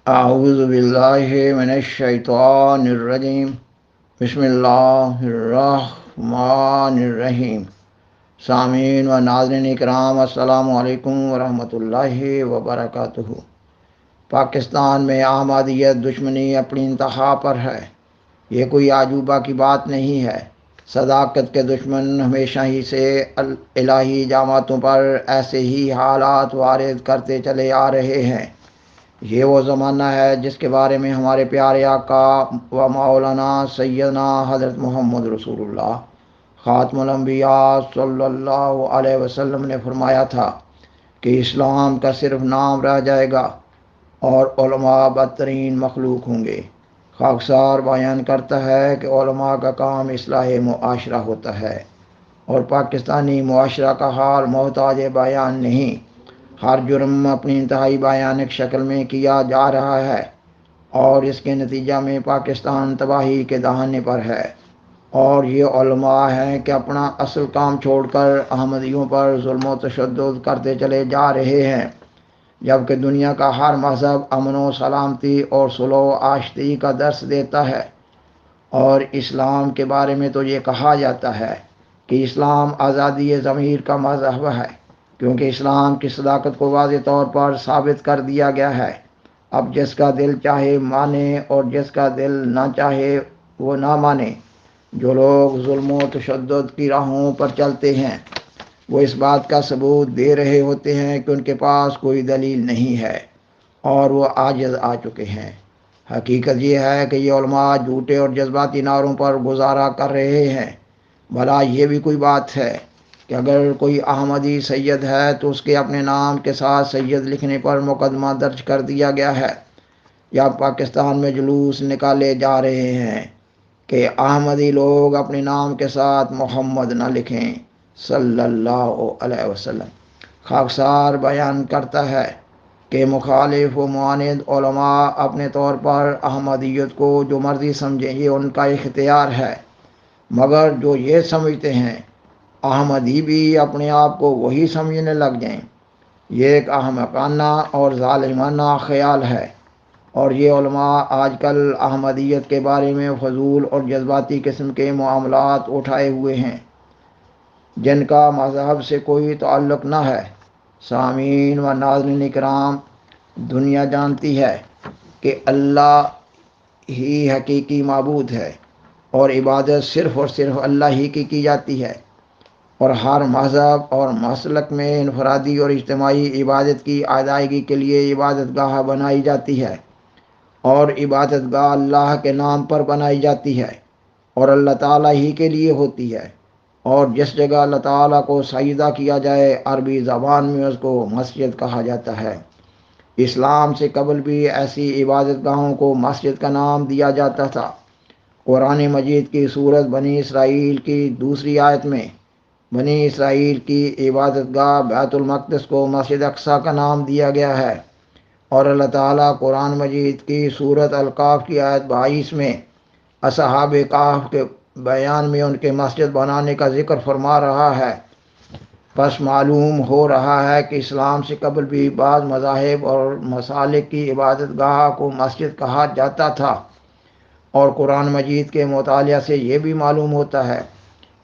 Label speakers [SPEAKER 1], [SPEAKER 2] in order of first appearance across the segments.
[SPEAKER 1] اعوذ باللہ من الشیطان الرجیم بسم اللہ الرحمن الرحیم۔ سامعین و ناظرین اکرام، السلام علیکم ورحمۃ اللہ وبرکاتہ۔ پاکستان میں احمدیت دشمنی اپنی انتہا پر ہے۔ یہ کوئی عجوبہ کی بات نہیں ہے۔ صداقت کے دشمن ہمیشہ ہی سے الہی جماعتوں پر ایسے ہی حالات وارد کرتے چلے آ رہے ہیں۔ یہ وہ زمانہ ہے جس کے بارے میں ہمارے پیارے آقا و مولانا سیدنا حضرت محمد رسول اللہ خاتم الانبیاء صلی اللہ علیہ وسلم نے فرمایا تھا کہ اسلام کا صرف نام رہ جائے گا اور علماء بدترین مخلوق ہوں گے۔ خاکسار بیان کرتا ہے کہ علماء کا کام اصلاح معاشرہ ہوتا ہے، اور پاکستانی معاشرہ کا حال محتاج بیان نہیں۔ ہر جرم اپنی انتہائی بیانک شکل میں کیا جا رہا ہے، اور اس کے نتیجہ میں پاکستان تباہی کے دہانے پر ہے۔ اور یہ علماء ہیں کہ اپنا اصل کام چھوڑ کر احمدیوں پر ظلم و تشدد کرتے چلے جا رہے ہیں، جبکہ دنیا کا ہر مذہب امن و سلامتی اور صلح و آشتی کا درس دیتا ہے۔ اور اسلام کے بارے میں تو یہ کہا جاتا ہے کہ اسلام آزادی ضمیر کا مذہب ہے، کیونکہ اسلام کی صداقت کو واضح طور پر ثابت کر دیا گیا ہے۔ اب جس کا دل چاہے مانے اور جس کا دل نہ چاہے وہ نہ مانے۔ جو لوگ ظلم و تشدد کی راہوں پر چلتے ہیں، وہ اس بات کا ثبوت دے رہے ہوتے ہیں کہ ان کے پاس کوئی دلیل نہیں ہے اور وہ عاجز آ چکے ہیں۔ حقیقت یہ ہے کہ یہ علماء جھوٹے اور جذباتی نعروں پر گزارا کر رہے ہیں۔ بھلا یہ بھی کوئی بات ہے کہ اگر کوئی احمدی سید ہے تو اس کے اپنے نام کے ساتھ سید لکھنے پر مقدمہ درج کر دیا گیا ہے، یا پاکستان میں جلوس نکالے جا رہے ہیں کہ احمدی لوگ اپنے نام کے ساتھ محمد نہ لکھیں صلی اللہ علیہ وسلم۔ خاکسار بیان کرتا ہے کہ مخالف و معاند علماء اپنے طور پر احمدیت کو جو مرضی سمجھیں، یہ ان کا اختیار ہے، مگر جو یہ سمجھتے ہیں احمدی بھی اپنے آپ کو وہی سمجھنے لگ جائیں، یہ ایک احمقانہ اور ظالمانہ خیال ہے۔ اور یہ علماء آج کل احمدیت کے بارے میں فضول اور جذباتی قسم کے معاملات اٹھائے ہوئے ہیں جن کا مذہب سے کوئی تعلق نہ ہے۔ سامعین و ناظرین کرام، دنیا جانتی ہے کہ اللہ ہی حقیقی معبود ہے، اور عبادت صرف اور صرف اللہ ہی کی جاتی ہے، اور ہر مذہب اور مسلک میں انفرادی اور اجتماعی عبادت کی ادائیگی کے لیے عبادت گاہ بنائی جاتی ہے، اور عبادت گاہ اللہ کے نام پر بنائی جاتی ہے اور اللہ تعالیٰ ہی کے لیے ہوتی ہے۔ اور جس جگہ اللہ تعالیٰ کو سجدہ کیا جائے، عربی زبان میں اس کو مسجد کہا جاتا ہے۔ اسلام سے قبل بھی ایسی عبادت گاہوں کو مسجد کا نام دیا جاتا تھا۔ قرآن مجید کی سورت بنی اسرائیل کی دوسری آیت میں بنی اسرائیل کی عبادت گاہ بیت المقدس کو مسجد اقصیٰ کا نام دیا گیا ہے، اور اللہ تعالیٰ قرآن مجید کی سورت القاف کی آیت 22 میں اصحاب کہف کے بیان میں ان کے مسجد بنانے کا ذکر فرما رہا ہے۔ پس معلوم ہو رہا ہے کہ اسلام سے قبل بھی بعض مذاہب اور مسالک کی عبادت گاہ کو مسجد کہا جاتا تھا، اور قرآن مجید کے مطالعہ سے یہ بھی معلوم ہوتا ہے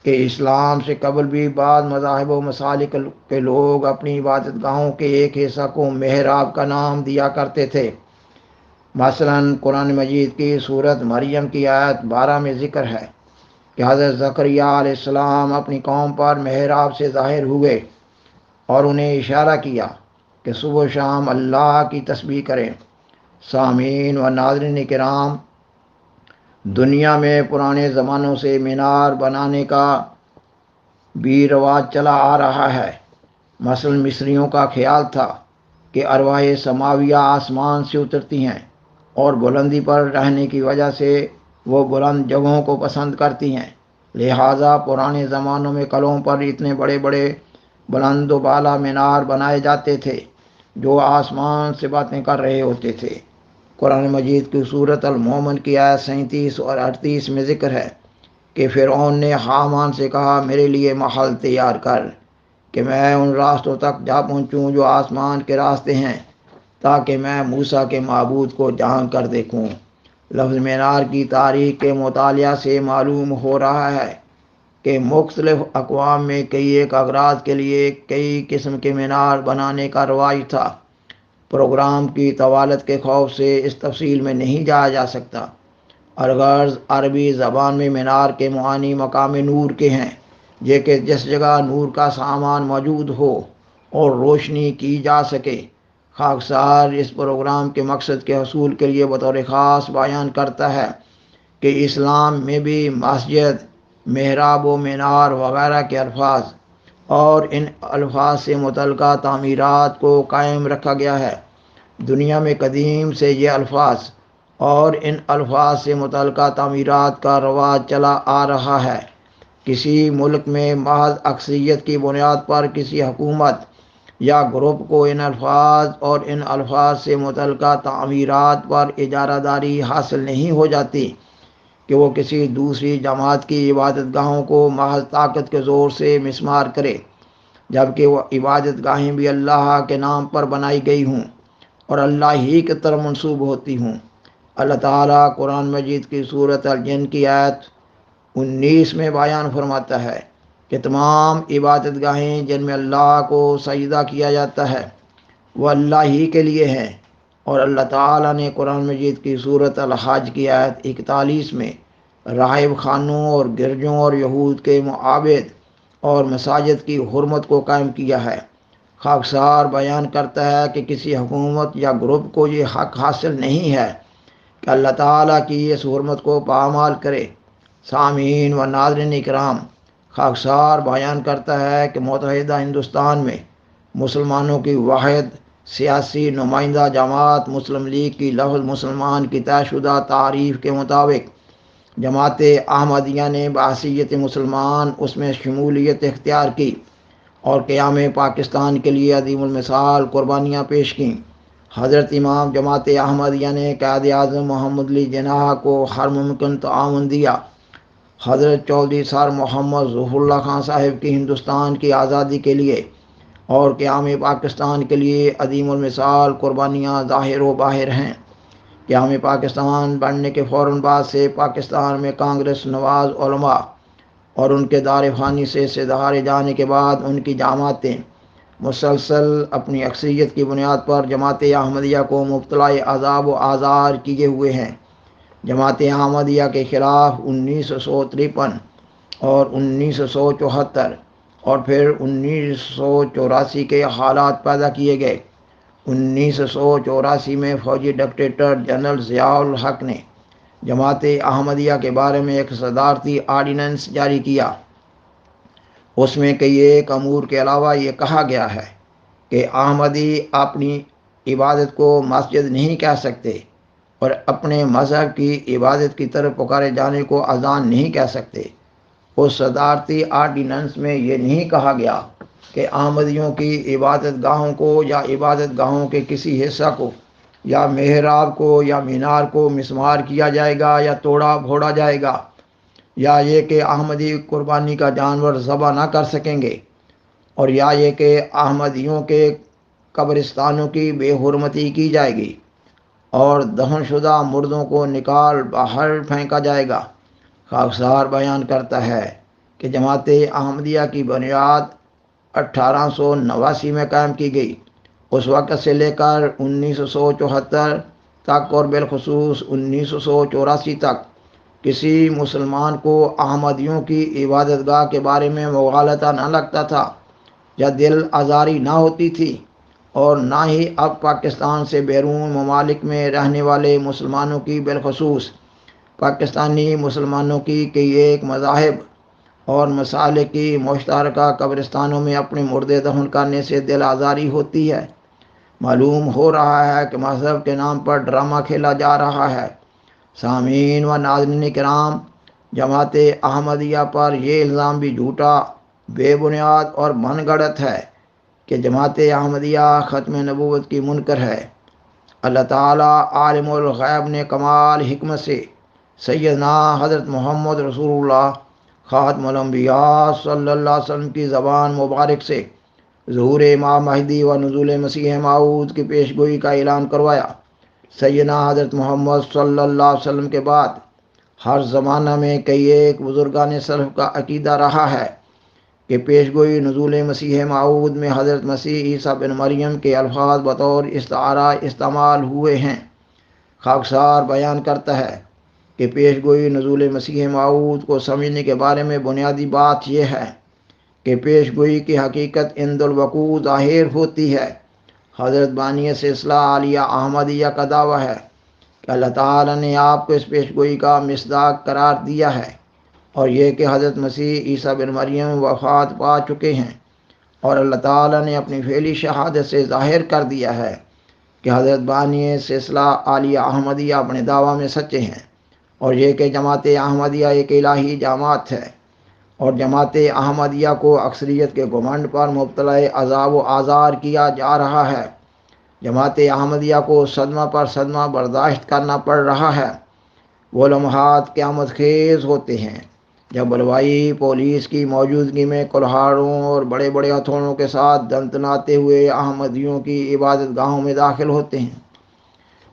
[SPEAKER 1] کہ اسلام سے قبل بھی بعض مذاہب و مسالک کے لوگ اپنی عبادت گاہوں کے ایک حصہ کو محراب کا نام دیا کرتے تھے۔ مثلاً قرآن مجید کی سورت مریم کی آیت 12 میں ذکر ہے کہ حضرت زکریا علیہ السلام اپنی قوم پر محراب سے ظاہر ہوئے اور انہیں اشارہ کیا کہ صبح و شام اللہ کی تسبیح کریں۔ سامعین و ناظرین کرام، دنیا میں پرانے زمانوں سے مینار بنانے کا بھی رواج چلا آ رہا ہے۔ مثلا مصریوں کا خیال تھا کہ ارواح سماویہ آسمان سے اترتی ہیں، اور بلندی پر رہنے کی وجہ سے وہ بلند جگہوں کو پسند کرتی ہیں، لہٰذا پرانے زمانوں میں قلعوں پر اتنے بڑے بڑے بلند و بالا مینار بنائے جاتے تھے جو آسمان سے باتیں کر رہے ہوتے تھے۔ قرآن مجید کی سورت المومن کی آیت 37 اور 38 میں ذکر ہے کہ فرعون نے حامان سے کہا، میرے لیے محل تیار کر کہ میں ان راستوں تک جا پہنچوں جو آسمان کے راستے ہیں، تاکہ میں موسیٰ کے معبود کو جان کر دیکھوں۔ لفظ مینار کی تاریخ کے مطالعہ سے معلوم ہو رہا ہے کہ مختلف اقوام میں کئی ایک اغراض کے لیے کئی قسم کے مینار بنانے کا رواج تھا۔ پروگرام کی طوالت کے خوف سے اس تفصیل میں نہیں جایا جا سکتا۔ الغرض عربی زبان میں مینار کے معانی مقام نور کے ہیں، یہ کہ جس جگہ نور کا سامان موجود ہو اور روشنی کی جا سکے۔ خاکسار اس پروگرام کے مقصد کے حصول کے لیے بطور خاص بیان کرتا ہے کہ اسلام میں بھی مسجد، محراب و مینار وغیرہ کے الفاظ اور ان الفاظ سے متعلقہ تعمیرات کو قائم رکھا گیا ہے۔ دنیا میں قدیم سے یہ الفاظ اور ان الفاظ سے متعلقہ تعمیرات کا رواج چلا آ رہا ہے۔ کسی ملک میں محض اکثریت کی بنیاد پر کسی حکومت یا گروپ کو ان الفاظ اور ان الفاظ سے متعلقہ تعمیرات پر اجارہ داری حاصل نہیں ہو جاتی کہ وہ کسی دوسری جماعت کی عبادت گاہوں کو محض طاقت کے زور سے مسمار کرے، جبکہ وہ عبادت گاہیں بھی اللہ کے نام پر بنائی گئی ہوں اور اللہ ہی کی طرف منسوب ہوتی ہوں۔ اللہ تعالیٰ قرآن مجید کی سورۃ الجن کی آیت 19 میں بیان فرماتا ہے کہ تمام عبادت گاہیں جن میں اللہ کو سجدہ کیا جاتا ہے وہ اللہ ہی کے لیے ہیں، اور اللہ تعالیٰ نے قرآن مجید کی سورۃ الحج کی آیت 41 میں راہب خانوں اور گرجوں اور یہود کے معابد اور مساجد کی حرمت کو قائم کیا ہے۔ خاکسار بیان کرتا ہے کہ کسی حکومت یا گروپ کو یہ حق حاصل نہیں ہے کہ اللہ تعالیٰ کی اس حرمت کو پامال کرے۔ سامعین و ناظرین اکرام، خاکسار بیان کرتا ہے کہ متحدہ ہندوستان میں مسلمانوں کی واحد سیاسی نمائندہ جماعت مسلم لیگ کی لفظ مسلمان کی طے شدہ تعریف کے مطابق جماعت احمدیہ نے بحیثیت مسلمان اس میں شمولیت اختیار کی اور قیام پاکستان کے لیے عظیم المثال قربانیاں پیش کیں۔ حضرت امام جماعت احمدیہ نے قائد اعظم محمد علی جناح کو ہر ممکن تعاون دیا۔ حضرت چودھری سر محمد ظفر اللہ خان صاحب کی ہندوستان کی آزادی کے لیے اور قیام پاکستان کے لیے عظیم المثال قربانیاں ظاہر و باہر ہیں۔ قیام پاکستان بننے کے فوراً بعد سے پاکستان میں کانگریس نواز علماء اور ان کے دار فانی سے سدھارے جانے کے بعد ان کی جماعتیں مسلسل اپنی اکثریت کی بنیاد پر جماعت احمدیہ کو مبتلا عذاب و آزار کیے ہوئے ہیں۔ جماعت احمدیہ کے خلاف 1953 اور 1974 اور پھر 1984 کے حالات پیدا کیے گئے۔ 1984 میں فوجی ڈکٹیٹر جنرل ضیاء الحق نے جماعت احمدیہ کے بارے میں ایک صدارتی آرڈیننس جاری کیا۔ اس میں کئی ایک امور کے علاوہ یہ کہا گیا ہے کہ احمدی اپنی عبادت کو مسجد نہیں کہہ سکتے اور اپنے مذہب کی عبادت کی طرف پکارے جانے کو اذان نہیں کہہ سکتے۔ اس صدارتی آرڈیننس میں یہ نہیں کہا گیا کہ احمدیوں کی عبادت گاہوں کو یا عبادت گاہوں کے کسی حصہ کو یا محراب کو یا مینار کو مسمار کیا جائے گا یا توڑا پھوڑا جائے گا، یا یہ کہ احمدی قربانی کا جانور ذبح نہ کر سکیں گے، اور یا یہ کہ احمدیوں کے قبرستانوں کی بے حرمتی کی جائے گی اور دفن شدہ مردوں کو نکال باہر پھینکا جائے گا۔ خاکسار بیان کرتا ہے کہ جماعت احمدیہ کی بنیاد 1889 میں قائم کی گئی۔ اس وقت سے لے کر 1974 تک اور بالخصوص 1984 تک کسی مسلمان کو احمدیوں کی عبادت گاہ کے بارے میں مغالطہ نہ لگتا تھا یا دل آزاری نہ ہوتی تھی، اور نہ ہی اب پاکستان سے بیرون ممالک میں رہنے والے مسلمانوں کی بالخصوص پاکستانی مسلمانوں کی کئی ایک مذاہب اور مسالک کی مشترکہ قبرستانوں میں اپنے مردے دفن کرنے سے دل آزاری ہوتی ہے۔ معلوم ہو رہا ہے کہ مذہب کے نام پر ڈرامہ کھیلا جا رہا ہے۔ سامعین و ناظرین کرام، جماعت احمدیہ پر یہ الزام بھی جھوٹا، بے بنیاد اور من گھڑت ہے کہ جماعت احمدیہ ختم نبوت کی منکر ہے۔ اللہ تعالیٰ عالم الغیب نے کمال حکمت سے سیدنا حضرت محمد رسول اللہ خاتم الانبیاء صلی اللہ علیہ وسلم کی زبان مبارک سے ظہور امام مہدی و نزول مسیح موعود کی پیش گوئی کا اعلان کروایا۔ سیدنا حضرت محمد صلی اللہ علیہ وسلم کے بعد ہر زمانہ میں کئی ایک بزرگان سلف کا عقیدہ رہا ہے کہ پیش گوئی نزول مسیح موعود میں حضرت مسیح عیسیٰ بن مریم کے الفاظ بطور استعارہ استعمال ہوئے ہیں۔ خاکسار بیان کرتا ہے کہ پیش گوئی نزول مسیح موعود کو سمجھنے کے بارے میں بنیادی بات یہ ہے کہ پیش گوئی کی حقیقت عند الوقوع ظاہر ہوتی ہے۔ حضرت بانی سلسلہ عالیہ احمدیہ کا دعویٰ ہے کہ اللہ تعالیٰ نے آپ کو اس پیش گوئی کا مصداق قرار دیا ہے، اور یہ کہ حضرت مسیح عیسیٰ بن مریم وفات پا چکے ہیں، اور اللہ تعالیٰ نے اپنی فعلی شہادت سے ظاہر کر دیا ہے کہ حضرت بانی سلسلہ عالیہ احمدیہ اپنے دعویٰ میں سچے ہیں، اور یہ کہ جماعت احمدیہ ایک الہی جماعت ہے، اور جماعت احمدیہ کو اکثریت کے گھمنڈ پر مبتلا عذاب و آزار کیا جا رہا ہے۔ جماعت احمدیہ کو صدمہ پر صدمہ برداشت کرنا پڑ رہا ہے۔ وہ لمحات قیامت خیز ہوتے ہیں جب بلوائی پولیس کی موجودگی میں کلہاڑوں اور بڑے بڑے ہتھوڑوں کے ساتھ دندناتے ہوئے احمدیوں کی عبادت گاہوں میں داخل ہوتے ہیں،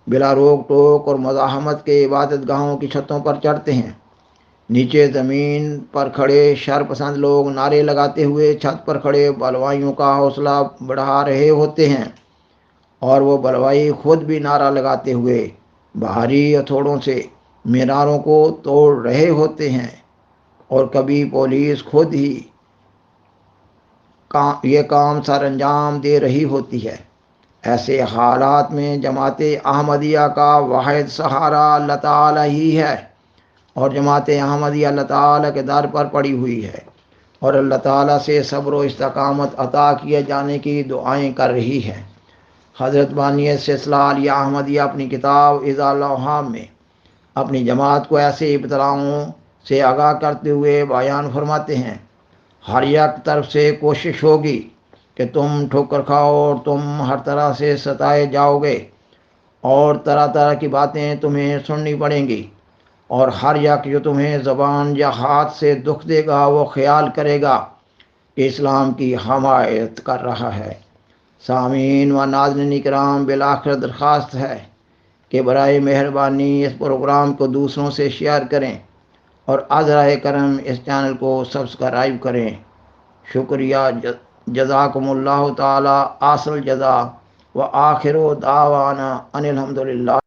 [SPEAKER 1] بلا روک ٹوک اور مزاحمت کے عبادت گاہوں کی چھتوں پر چڑھتے ہیں۔ نیچے زمین پر کھڑے شرپسند لوگ نعرے لگاتے ہوئے چھت پر کھڑے بلوائیوں کا حوصلہ بڑھا رہے ہوتے ہیں، اور وہ بلوائی خود بھی نعرہ لگاتے ہوئے بھاری ہتھوڑوں سے میناروں کو توڑ رہے ہوتے ہیں، اور کبھی پولیس خود ہی یہ کام سر انجام دے رہی ہوتی ہے۔ ایسے حالات میں جماعت احمدیہ کا واحد سہارا اللہ تعالیٰ ہی ہے، اور جماعت احمدیہ اللہ تعالیٰ کے در پر پڑی ہوئی ہے، اور اللہ تعالیٰ سے صبر و استقامت عطا کیے جانے کی دعائیں کر رہی ہے۔ حضرت بانی سلسلہ عالیہ احمدیہ اپنی کتاب اذا الاوہام میں اپنی جماعت کو ایسے ابتلاؤں سے آگاہ کرتے ہوئے بیان فرماتے ہیں: ہر یک طرف سے کوشش ہوگی کہ تم ٹھوکر کھاؤ، اور تم ہر طرح سے ستائے جاؤ گے، اور طرح طرح کی باتیں تمہیں سننی پڑیں گی، اور ہر یک جو تمہیں زبان یا ہاتھ سے دکھ دے گا وہ خیال کرے گا کہ اسلام کی حمایت کر رہا ہے۔ سامعین و ناظرین کرام، بالآخر درخواست ہے کہ برائے مہربانی اس پروگرام کو دوسروں سے شیئر کریں، اور عذرائے کرم اس چینل کو سبسکرائب کریں۔ شکریہ۔ جزاکم اللہ تعالی احسن الجزا، و آخر دعوانا ان الحمدللہ۔